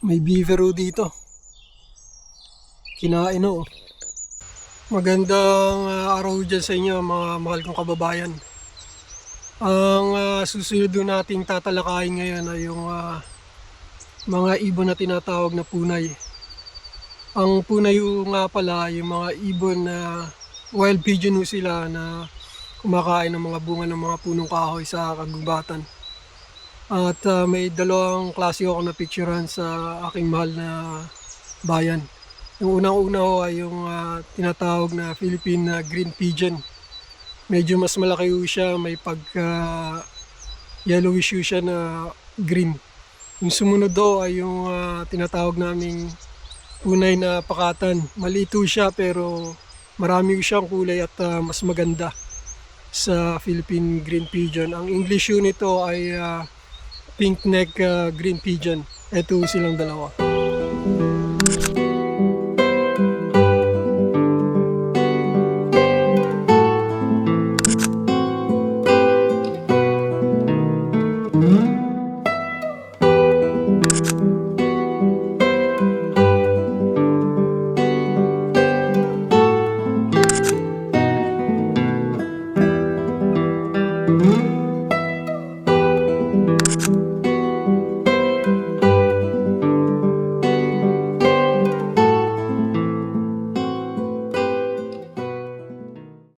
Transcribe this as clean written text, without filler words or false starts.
May beavero dito. Kinain o. Magandang araw dyan sa inyo mga mahal kong kababayan. Ang susunod nating tatalakayin ngayon ay yung mga ibon na tinatawag na punay. Ang punay nga pala yung mga ibon na wild pigeon sila na kumakain ng mga bunga ng mga punong kahoy sa kagubatan. At may dalawang klase ako na picturean sa aking mahal na bayan. Yung unang-una ho ay yung tinatawag na Philippine green pigeon. Medyo mas malaki ho siya, may pagka yellowish ho siya na green. Yung sumunod ho ay yung tinatawag naming tunay na pakatan. Maliit ho siya pero marami ho siyang kulay at mas maganda sa Philippine green pigeon. Ang English ho nito ay pink neck green pigeon. Ito silang dalawa.